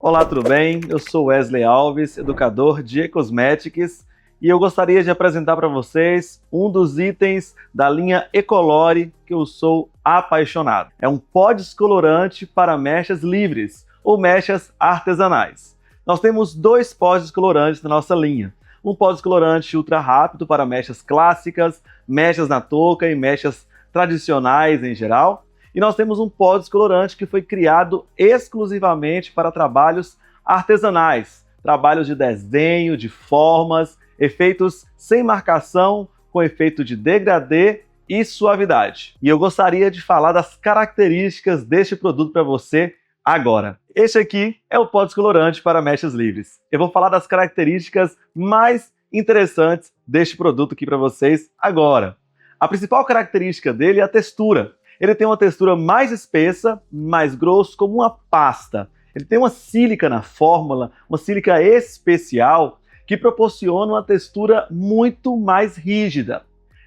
Olá, tudo bem? Eu sou Wesley Alves, educador de E-Cosmetics, e eu gostaria de apresentar para vocês um dos itens da linha Ecolore que eu sou apaixonado. É um pó descolorante para mechas livres ou mechas artesanais. Nós temos dois pós descolorantes na nossa linha. Um pó descolorante ultra rápido para mechas clássicas, mechas na touca e mechas tradicionais em geral. E nós temos um pó descolorante que foi criado exclusivamente para trabalhos artesanais, trabalhos de desenho, de formas, efeitos sem marcação, com efeito de degradê e suavidade. E eu gostaria de falar das características deste produto para você agora. Este aqui é o pó descolorante para mechas livres. Eu vou falar das características mais interessantes deste produto aqui para vocês agora. A principal característica dele é a textura. Ele tem uma textura mais espessa, mais grosso, como uma pasta. Ele tem uma sílica na fórmula, uma sílica especial, que proporciona uma textura muito mais rígida.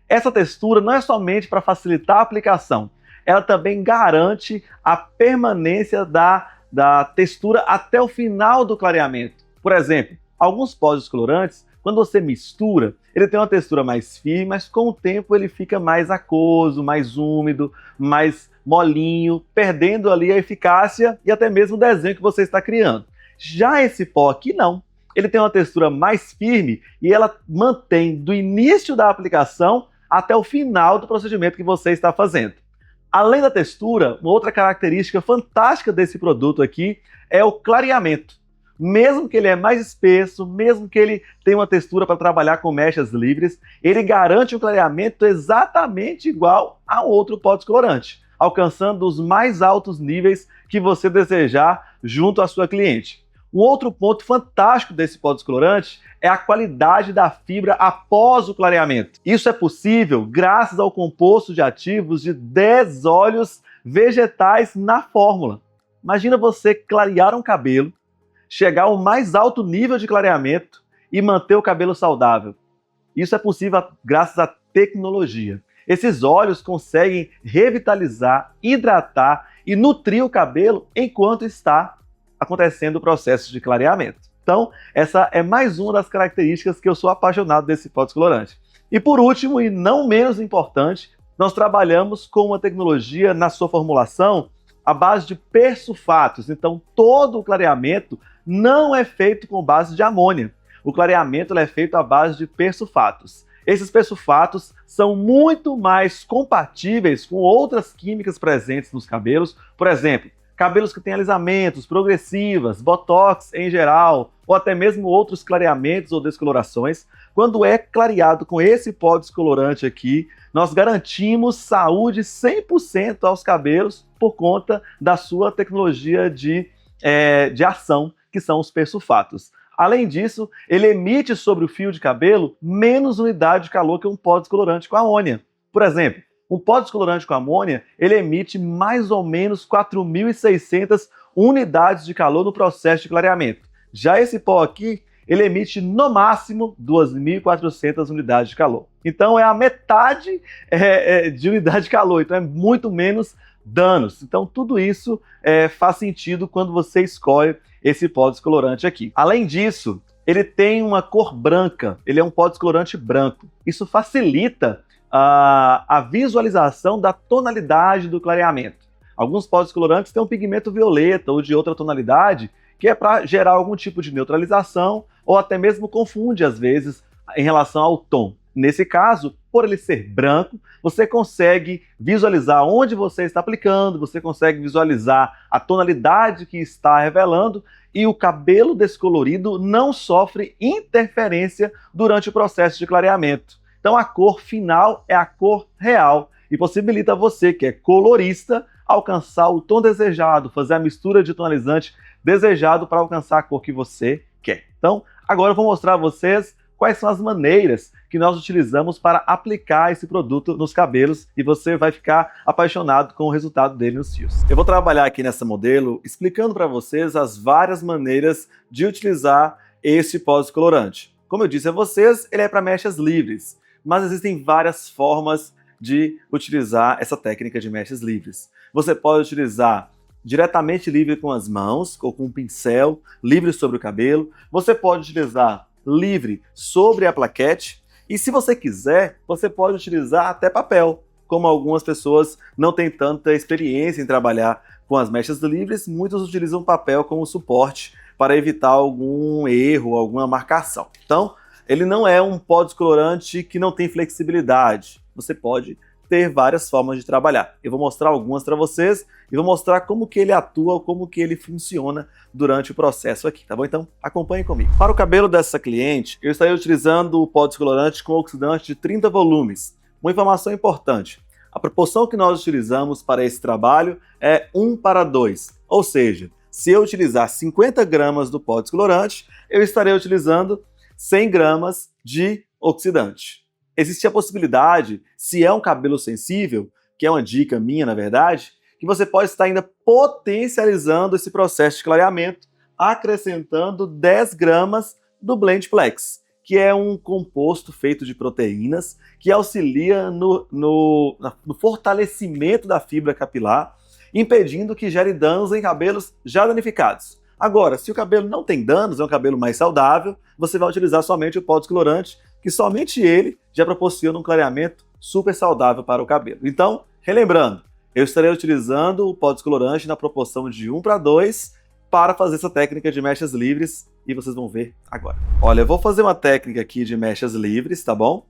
Essa textura não é somente para facilitar a aplicação, ela também garante a permanência da textura até o final do clareamento. Por exemplo, alguns pós descolorantes, quando você mistura, ele tem uma textura mais firme, mas com o tempo ele fica mais aquoso, mais úmido, mais molinho, perdendo ali a eficácia e até mesmo o desenho que você está criando. Já esse pó aqui não. Ele tem uma textura mais firme e ela mantém do início da aplicação até o final do procedimento que você está fazendo. Além da textura, uma outra característica fantástica desse produto aqui é o clareamento. Mesmo que ele é mais espesso, mesmo que ele tenha uma textura para trabalhar com mechas livres, ele garante um clareamento exatamente igual a outro pó descolorante, alcançando os mais altos níveis que você desejar junto à sua cliente. Um outro ponto fantástico desse pó descolorante é a qualidade da fibra após o clareamento. Isso é possível graças ao composto de ativos de 10 óleos vegetais na fórmula. Imagina você clarear um cabelo, chegar ao mais alto nível de clareamento e manter o cabelo saudável. Isso é possível graças à tecnologia. Esses óleos conseguem revitalizar, hidratar e nutrir o cabelo enquanto está acontecendo o processo de clareamento. Então, essa é mais uma das características que eu sou apaixonado desse pó descolorante. E por último, e não menos importante, nós trabalhamos com uma tecnologia na sua formulação à base de persulfatos. Então, todo o clareamento não é feito com base de amônia. O clareamento é feito à base de persulfatos. Esses persulfatos são muito mais compatíveis com outras químicas presentes nos cabelos. Por exemplo, cabelos que têm alisamentos, progressivas, botox em geral, ou até mesmo outros clareamentos ou descolorações. Quando é clareado com esse pó descolorante aqui, nós garantimos saúde 100% aos cabelos por conta da sua tecnologia de ação, que são os persulfatos. Além disso, ele emite sobre o fio de cabelo menos unidade de calor que um pó descolorante com amônia. Por exemplo, um pó descolorante com amônia, ele emite mais ou menos 4.600 unidades de calor no processo de clareamento. Já esse pó aqui, ele emite no máximo 2.400 unidades de calor. Então é a metade de unidade de calor, então é muito menos danos. Então tudo isso faz sentido quando você escolhe esse pó descolorante aqui. Além disso, ele tem uma cor branca, ele é um pó descolorante branco. Isso facilita a visualização da tonalidade do clareamento. Alguns pó descolorantes têm um pigmento violeta ou de outra tonalidade, que é para gerar algum tipo de neutralização ou até mesmo confunde às vezes em relação ao tom. Nesse caso, por ele ser branco, você consegue visualizar onde você está aplicando, você consegue visualizar a tonalidade que está revelando e o cabelo descolorido não sofre interferência durante o processo de clareamento. Então a cor final é a cor real e possibilita você, que é colorista, alcançar o tom desejado, fazer a mistura de tonalizante desejado para alcançar a cor que você quer. Então, agora eu vou mostrar a vocês quais são as maneiras que nós utilizamos para aplicar esse produto nos cabelos e você vai ficar apaixonado com o resultado dele nos fios. Eu vou trabalhar aqui nessa modelo explicando para vocês as várias maneiras de utilizar esse pó descolorante. Como eu disse a vocês, ele é para mechas livres, mas existem várias formas de utilizar essa técnica de mechas livres. Você pode utilizar diretamente livre com as mãos ou com um pincel, livre sobre o cabelo. Você pode utilizar livre sobre a plaquete. E se você quiser, você pode utilizar até papel. Como algumas pessoas não têm tanta experiência em trabalhar com as mechas livres, muitos utilizam papel como suporte para evitar algum erro, alguma marcação. Então, ele não é um pó descolorante que não tem flexibilidade. Você pode ter várias formas de trabalhar. Eu vou mostrar algumas para vocês e vou mostrar como que ele atua, como que ele funciona durante o processo aqui, tá bom? Então, acompanhe comigo. Para o cabelo dessa cliente, eu estarei utilizando o pó descolorante com oxidante de 30 volumes. Uma informação importante: a proporção que nós utilizamos para esse trabalho é 1:2, ou seja, se eu utilizar 50 gramas do pó descolorante, eu estarei utilizando 100 gramas de oxidante. Existe a possibilidade, se é um cabelo sensível, que é uma dica minha, na verdade, que você pode estar ainda potencializando esse processo de clareamento, acrescentando 10 gramas do Blend Flex, que é um composto feito de proteínas que auxilia no fortalecimento da fibra capilar, impedindo que gere danos em cabelos já danificados. Agora, se o cabelo não tem danos, é um cabelo mais saudável, você vai utilizar somente o pó descolorante, que somente ele já proporciona um clareamento super saudável para o cabelo. Então, relembrando, eu estarei utilizando o pó descolorante na proporção de 1:2 para fazer essa técnica de mechas livres e vocês vão ver agora. Olha, eu vou fazer uma técnica aqui de mechas livres, tá bom?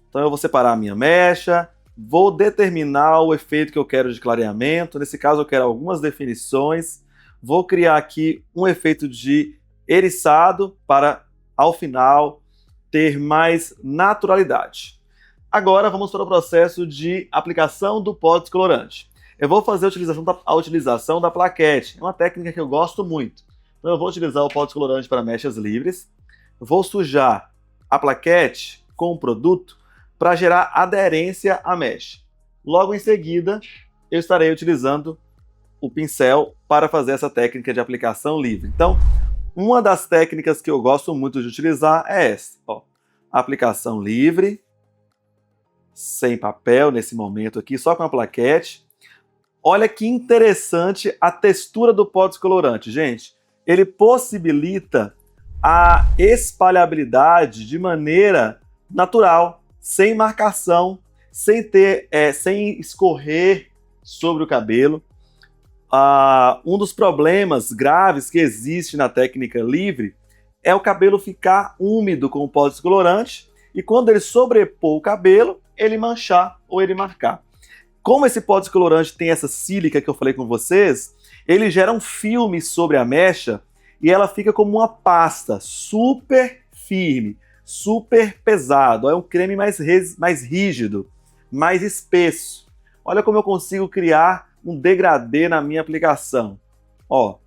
Então eu vou separar a minha mecha, vou determinar o efeito que eu quero de clareamento, nesse caso eu quero algumas definições, vou criar aqui um efeito de eriçado para, ao final, ter mais naturalidade. Agora vamos para o processo de aplicação do pó descolorante. Eu vou fazer a utilização da plaquete, é uma técnica que eu gosto muito. Então eu vou utilizar o pó descolorante para mechas livres, vou sujar a plaquete com o produto para gerar aderência à mecha. Logo em seguida, eu estarei utilizando o pincel para fazer essa técnica de aplicação livre. Então, uma das técnicas que eu gosto muito de utilizar é essa, ó, aplicação livre, sem papel nesse momento aqui, só com a plaquete. Olha que interessante a textura do pó descolorante, gente. Ele possibilita a espalhabilidade de maneira natural, sem marcação, sem escorrer sobre o cabelo. Um dos problemas graves que existe na técnica livre é o cabelo ficar úmido com o pó descolorante e quando ele sobrepor o cabelo, ele manchar ou ele marcar. Como esse pó descolorante tem essa sílica que eu falei com vocês, ele gera um filme sobre a mecha e ela fica como uma pasta super firme, super pesado. É um creme mais rígido, mais espesso. Olha como eu consigo criar um degradê na minha aplicação. Ó,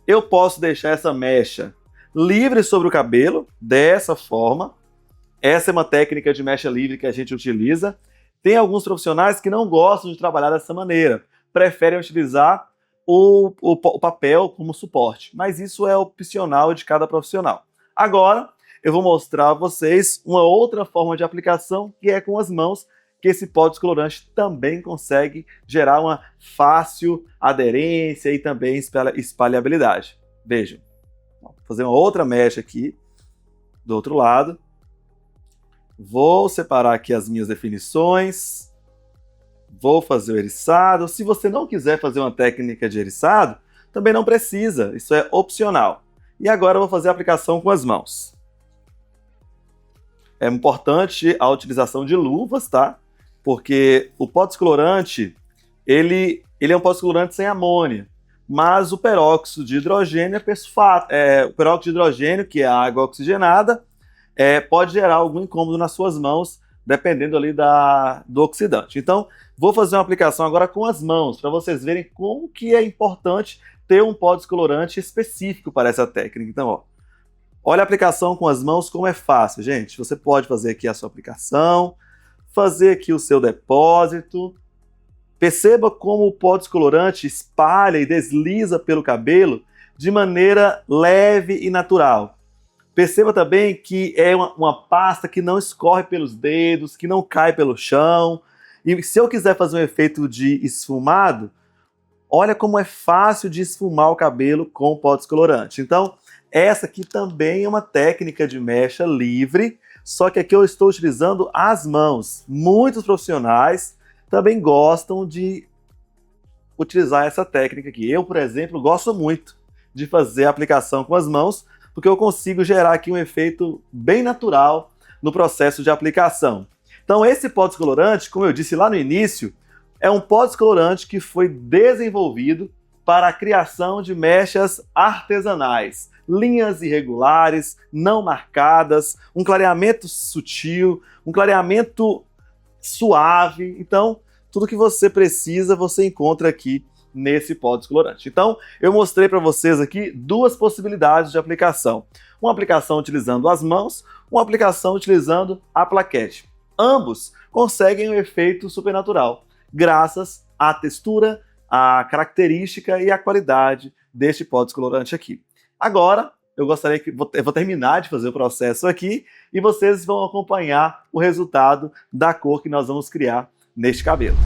eu posso deixar essa mecha livre sobre o cabelo, dessa forma. Essa é uma técnica de mecha livre que a gente utiliza. Tem alguns profissionais que não gostam de trabalhar dessa maneira, preferem utilizar o papel como suporte, mas isso é opcional de cada profissional. Agora, eu vou mostrar a vocês uma outra forma de aplicação, que é com as mãos, que esse pó descolorante também consegue gerar uma fácil aderência e também espalhabilidade. Vejam, vou fazer uma outra mecha aqui, do outro lado. Vou separar aqui as minhas definições. Vou fazer o eriçado. Se você não quiser fazer uma técnica de eriçado, também não precisa, isso é opcional. E agora eu vou fazer a aplicação com as mãos. É importante a utilização de luvas, tá? Porque o pó descolorante, ele é um pó descolorante sem amônia, mas o peróxido de hidrogênio é persulfato. O peróxido de hidrogênio, que é a água oxigenada, pode gerar algum incômodo nas suas mãos, dependendo ali do oxidante. Então, vou fazer uma aplicação agora com as mãos, para vocês verem como que é importante ter um pó descolorante específico para essa técnica. Então, ó, olha a aplicação com as mãos, como é fácil, gente. Você pode fazer aqui a sua aplicação, fazer aqui o seu depósito. Perceba como o pó descolorante espalha e desliza pelo cabelo de maneira leve e natural. Perceba também que é uma pasta que não escorre pelos dedos, que não cai pelo chão. E se eu quiser fazer um efeito de esfumado, Olha como é fácil de esfumar o cabelo com pó descolorante. Então, essa aqui também é uma técnica de mecha livre, só que aqui eu estou utilizando as mãos. Muitos profissionais também gostam de utilizar essa técnica aqui. Eu, por exemplo, gosto muito de fazer a aplicação com as mãos, porque eu consigo gerar aqui um efeito bem natural no processo de aplicação. Então esse pó descolorante, como eu disse lá no início, é um pó descolorante que foi desenvolvido para a criação de mechas artesanais, linhas irregulares, não marcadas, um clareamento sutil, um clareamento suave. Então, tudo que você precisa, você encontra aqui nesse pó descolorante. Então, eu mostrei para vocês aqui duas possibilidades de aplicação. Uma aplicação utilizando as mãos, uma aplicação utilizando a plaquete. Ambos conseguem um efeito supernatural, graças à textura, à característica e à qualidade deste pó descolorante aqui. Agora, eu vou terminar de fazer o processo aqui e vocês vão acompanhar o resultado da cor que nós vamos criar neste cabelo.